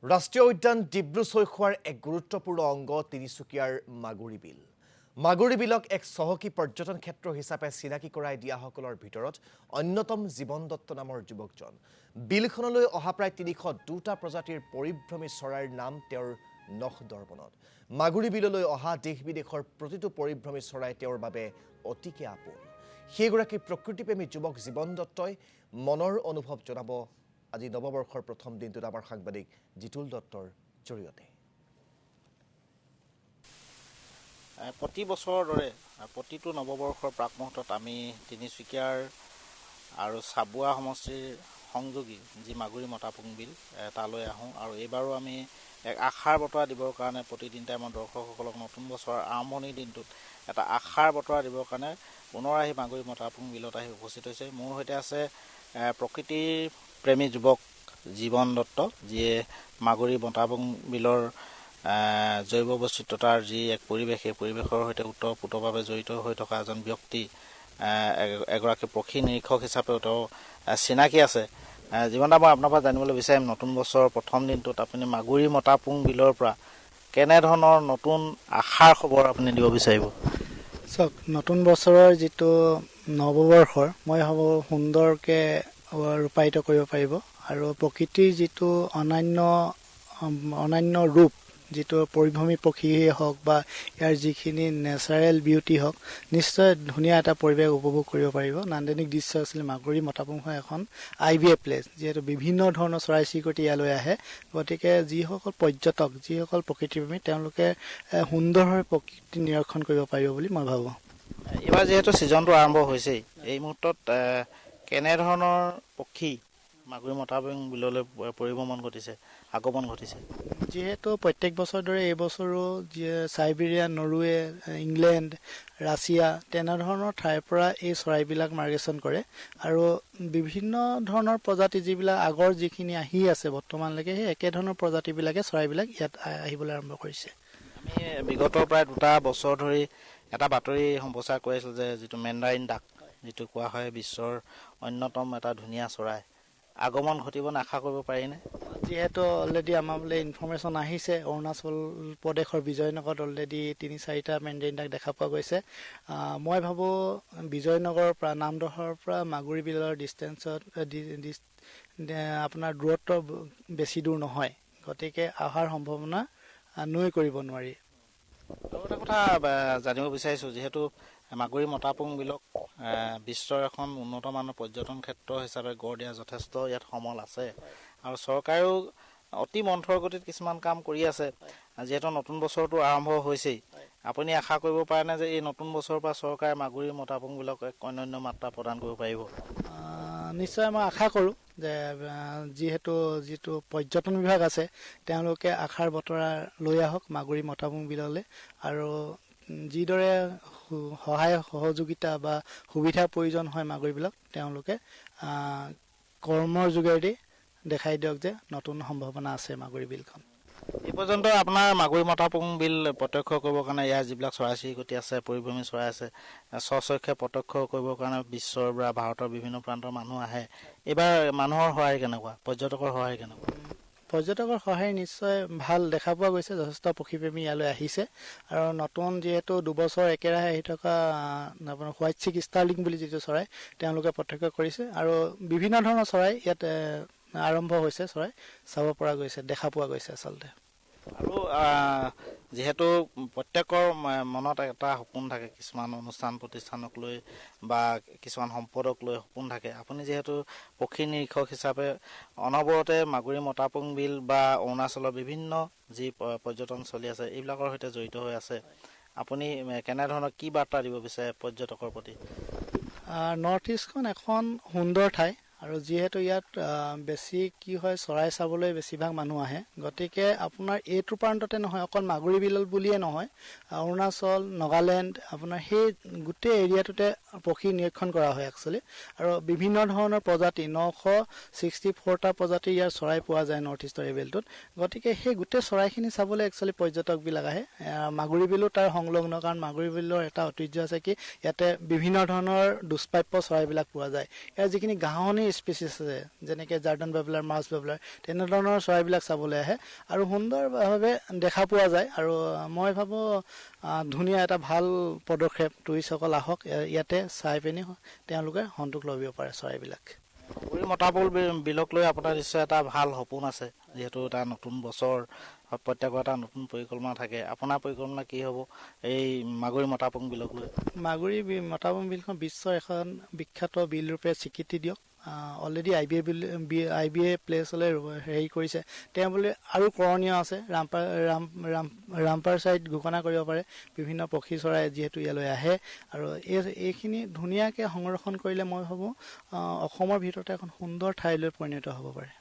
ৰাষ্ট্ৰীয় উদ্যান ডিব্ৰু চৈখোৱাৰ এক গুৰুত্বপূৰ্ণ অংগ তিনিচুকীয়াৰ মাগুৰী বিল। মাগুৰী বিলক এক চহকী পৰ্যটন ক্ষেত্ৰ হিচাপে চিনাকি কৰাই দিয়াসকলৰ ভিতৰত অন্যতম জীৱন দত্ত নামৰ যুৱকজন। বিলখনলৈ অহা প্ৰায় ৩০২টা প্ৰজাতিৰ পৰিভ্ৰমী চৰাইৰ নাম তেওঁৰ নখ দৰ্পণত। মাগুৰী বিললৈ অহা দেশ বিদেশৰ প্ৰতিটো পৰিভ্ৰমী চৰাই তেওঁৰ বাবে অতিকে আপোন। সেইগৰাকী প্ৰকৃতিপ্ৰেমী যুৱক জীৱন দত্তই মনৰ অনুভৱ জনাব আজি নৱবৰ্ষৰ প্ৰথম দিনটোত আমাৰ সাংবাদিক জিতুল দত্তৰ জৰিয়তে। প্ৰতি বছৰৰ দৰে প্ৰতিটো নৱবৰ্ষৰ প্ৰাক মুহূৰ্তত আমি তিনিচুকীয়াৰ আৰু চাবুৱা সমষ্টিৰ সংযোগী যি মাগুৰী মতাপুং বিল তালৈ আহোঁ আৰু এইবাৰো আমি এক আশাৰ বতৰা দিবৰ কাৰণে প্ৰতিদিনতে আমাৰ দৰ্শকসকলক নতুন বছৰৰ আৰম্ভণিৰ দিনটোত এটা আশাৰ বতৰা দিবৰ কাৰণে পুনৰ আহি মাগুৰী মতাপুং বিলত আহি উপস্থিত হৈছে। মোৰ সৈতে আছে প্ৰকৃতিৰ প্ৰেমী যুৱক জীৱন দত্ত, যিয়ে মাগুৰী মতাপুং বিলৰ জৈৱ বৈচিত্ৰতাৰ যি এক পৰিৱেশ, সেই পৰিৱেশৰ সৈতে ওতঃপ্ৰোতভাৱে জড়িত হৈ থকা এজন ব্যক্তি, এগৰাকী পক্ষী নিৰীক্ষক হিচাপেও তেওঁ চিনাকি আছে। জীৱন দা, মই আপোনাৰ পৰা জানিবলৈ বিচাৰিম, নতুন বছৰৰ প্ৰথম দিনটোত আপুনি মাগুৰী মতাপুং বিলৰ পৰা কেনেধৰণৰ নতুন আশাৰ খবৰ আপুনি দিব বিচাৰিব? চাওক, নতুন বছৰৰ যিটো নৱবৰ্ষৰ মই ভাবোঁ সুন্দৰকৈ ৰূপায়িত কৰিব পাৰিব আৰু প্ৰকৃতিৰ যিটো অনন্য ৰূপ, যিটো পৰিভ্ৰমী পক্ষীয়ে হওক বা ইয়াৰ যিখিনি নেচাৰেল বিউটি হওক, নিশ্চয় ধুনীয়া এটা পৰিৱেশ উপভোগ কৰিব পাৰিব। নান্দনিক দৃশ্য আছিলে মাগুৰী মতাপুং এখন IVA প্লেচ, যিহেতু বিভিন্ন ধৰণৰ চৰাই চিৰিকটি ইয়ালৈ আহে। গতিকে যিসকল পৰ্যটক, যিসকল প্ৰকৃতিপ্ৰেমী, তেওঁলোকে সুন্দৰভাৱে প্ৰকৃতি নিৰীক্ষণ কৰিব পাৰিব বুলি মই ভাবোঁ। এইবাৰ যিহেতু ছিজনটো আৰম্ভ হৈছেই, এই মুহূৰ্তত কেনেধৰণৰ পক্ষী মাগুৰী মতাপুং বিললৈ আগমন ঘটিছে? যিহেতু প্ৰত্যেক বছৰ দৰে এই বছৰো চাইবেৰিয়া, নৰৱে, ইংলেণ্ড, ৰাছিয়া তেনেধৰণৰ ঠাইৰ পৰা এই চৰাইবিলাক মাইগ্ৰেশ্যন কৰে আৰু বিভিন্ন ধৰণৰ প্ৰজাতি যিবিলাক আগৰ যিখিনি আহি আছে বৰ্তমানলৈকে, সেই একেধৰণৰ প্ৰজাতিবিলাকে চৰাইবিলাক ইয়াত আহিবলৈ আৰম্ভ কৰিছে। আমি বিগত প্ৰায় 2 বছৰ ধৰি এটা বাতৰি সম্প্ৰচাৰ কৰি আছিলোঁ যে যিটো মেণ্ডাৰিন ডাক, যিটো কোৱা হয় বিশ্বৰ অন্যতম এটা ধুনীয়া চৰাই, আগমন ঘটিব আশা কৰিব পাৰিনে? যিহেতু অলৰেডি আমাৰ বোলে ইনফৰ্মেশ্যন আহিছে, অৰুণাচল প্ৰদেশৰ বিজয়নগৰত অলৰেডি 3-4টা মেণ্ডাৰিন ডাক দেখা পোৱা গৈছে। মই ভাবোঁ বিজয়নগৰৰ পৰা, নামদহৰ পৰা মাগুৰী বিলৰ ডিষ্টেঞ্চত আপোনাৰ দূৰত্ব বেছি দূৰ নহয়, গতিকে অহাৰ সম্ভাৱনা নুই কৰিব নোৱাৰি। আৰু এটা কথা জানিব বিচাৰিছোঁ, যিহেতু মাগুৰী মতাপুং বিলক বিশ্বৰ এখন উন্নত মানৰ পৰ্যটন ক্ষেত্ৰ হিচাপে গঢ় দিয়া যথেষ্ট ইয়াত সমল আছে আৰু চৰকাৰেও অতি মন্থৰ গতিত কিছুমান কাম কৰি আছে। যিহেতু নতুন বছৰটো আৰম্ভ হৈছেই, আপুনি আশা কৰিব পাৰেনে যে এই নতুন বছৰৰ পৰা চৰকাৰে মাগুৰী মতাপুং বিলক এক অনন্য মাত্ৰা প্ৰদান কৰিব পাৰিব? নিশ্চয় মই আশা কৰোঁ যে যিটো পৰ্যটন বিভাগ আছে, তেওঁলোকে আশাৰ বতৰা লৈ আহক মাগুৰী মতাপুং বিললৈ আৰু যিদৰে সহায় সহযোগিতা বা সুবিধাৰ প্ৰয়োজন হয় মাগুৰীবিলাক, তেওঁলোকে কৰ্মৰ যোগেদি দেখাই দিয়ক যে নতুন সম্ভাৱনা আছে মাগুৰী বিলখন। এই পৰ্যন্ত আপোনাৰ মাগুৰী মতাপুং বিল প্ৰত্যক্ষ কৰিবৰ কাৰণে ইয়াৰ যিবিলাক চৰাই চিৰিকটি আছে, পৰিভ্ৰমী চৰাই আছে, স্বচক্ষে প্ৰত্যক্ষ কৰিবৰ কাৰণে বিশ্বৰ বা ভাৰতৰ বিভিন্ন প্ৰান্তৰ মানুহ আহে। এইবাৰ মানুহৰ সহায় কেনেকুৱা, পৰ্যটকৰ সহায় কেনেকুৱা? পৰ্যটকৰ সহায় নিশ্চয় ভাল দেখা পোৱা গৈছে। যথেষ্ট পক্ষীপ্ৰেমী ইয়ালৈ আহিছে আৰু নতুন যিহেতু 2 বছৰ একেৰাহে আহি থকা আপোনাৰ হোৱাইট চিক ষ্টাৰলিং বুলি যিটো চৰাই, তেওঁলোকে প্ৰত্যক্ষ কৰিছে আৰু বিভিন্ন ধৰণৰ চৰাই ইয়াত আৰম্ভ হৈছে, চৰাই চাব পৰা গৈছে, দেখা পোৱা গৈছে আচলতে। আৰু যিহেতু প্ৰত্যেকৰ মনত এটা সপোন থাকে, কিছুমান অনুষ্ঠান প্ৰতিষ্ঠানক লৈ বা কিছুমান সম্পদক লৈ সপোন থাকে। আপুনি যিহেতু পক্ষী নিৰীক্ষক হিচাপে অনবৰতে মাগুৰী মতাপুং বিল বা অৰুণাচলৰ বিভিন্ন যি পৰ্যটন চলি আছে, এইবিলাকৰ সৈতে জড়িত হৈ আছে, আপুনি কেনেধৰণৰ কি বাৰ্তা দিব বিচাৰে পৰ্যটকৰ প্ৰতি? নৰ্থ ইষ্টখন এখন সুন্দৰ ঠাই আৰু যিহেতু ইয়াত বেছি কি হয়, চৰাই চাবলৈ বেছিভাগ মানুহ আহে। গতিকে আপোনাৰ এইটো প্ৰান্ততে নহয়, অকল মাগুৰী বিল বুলিয়ে নহয়, অৰুণাচল, নাগালেণ্ড, আপোনাৰ সেই গোটেই এৰিয়াটোতে পক্ষী নিৰীক্ষণ কৰা হয় একচুৱেলি। আৰু বিভিন্ন ধৰণৰ প্ৰজাতি, 964টা প্ৰজাতিৰ ইয়াৰ চৰাই পোৱা যায় নৰ্থ ইষ্টৰ এই বিলটোত। গতিকে সেই গোটেই চৰাইখিনি চাবলৈ একচুৱেলি পৰ্যটকবিলাক আহে। মাগুৰী বিলো তাৰ সংলগ্ন, কাৰণ মাগুৰী বিলৰ এটা ঐতিহ্য আছে কি, ইয়াতে বিভিন্ন ধৰণৰ দুষ্প্ৰাপ্য চৰাইবিলাক পোৱা যায়। ইয়াৰ যিখিনি ঘাঁহনি স্পেচিছ আছে যেনেকৈ জাৰ্ডন বেবলাৰ মাছ বেবলাৰ তেনেধৰণৰ চৰাইবিলাক চাবলৈ আহে আৰু সুন্দৰভাৱে দেখা পোৱা যায় আৰু মই ভাবোঁ ধুনীয়া এটা ভাল পদক্ষেপ টুৰিষ্টসকল আহক ইয়াতে চাই পিনি তেওঁলোকে সন্তোষ ল'ব পাৰে চৰাইবিলাক মাগুৰী মতাপুল বিলক লৈ আপোনাৰ নিশ্চয় এটা ভাল সপোন আছে যিহেতু এটা নতুন বছৰ প্ৰত্যেকৰ এটা নতুন পৰিকল্পনা থাকে আপোনাৰ পৰিকল্পনা কি হ'ব এই মাগুৰী মতাপুং বিলক লৈ মাগুৰী মতাপুং বিলখন বিশ্বৰ এখন বিখ্যাত বিল ৰূপে স্বীকৃতি দিয়ক অলৰেডি IBA প্লেচলৈ হেৰি কৰিছে তেওঁ বুলি আৰু কৰণীয় আছে ৰামপাৰ চাইড ঘোষণা কৰিব পাৰে বিভিন্ন পক্ষী চৰাই যিহেতু ইয়ালৈ আহে আৰু এইখিনি ধুনীয়াকৈ সংৰক্ষণ কৰিলে মই ভাবোঁ অসমৰ ভিতৰতে এখন সুন্দৰ ঠাইলৈ পৰিণত হ'ব পাৰে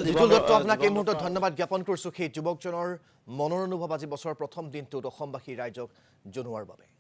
জিতুল দত্ত আপোনাক এই মুহূৰ্তত ধন্যবাদ জ্ঞাপন কৰিছোঁ সেই যুৱকজনৰ মনৰ অনুভৱ আজি বছৰৰ প্ৰথম দিনটোত অসমবাসী ৰাইজক জনোৱাৰ বাবে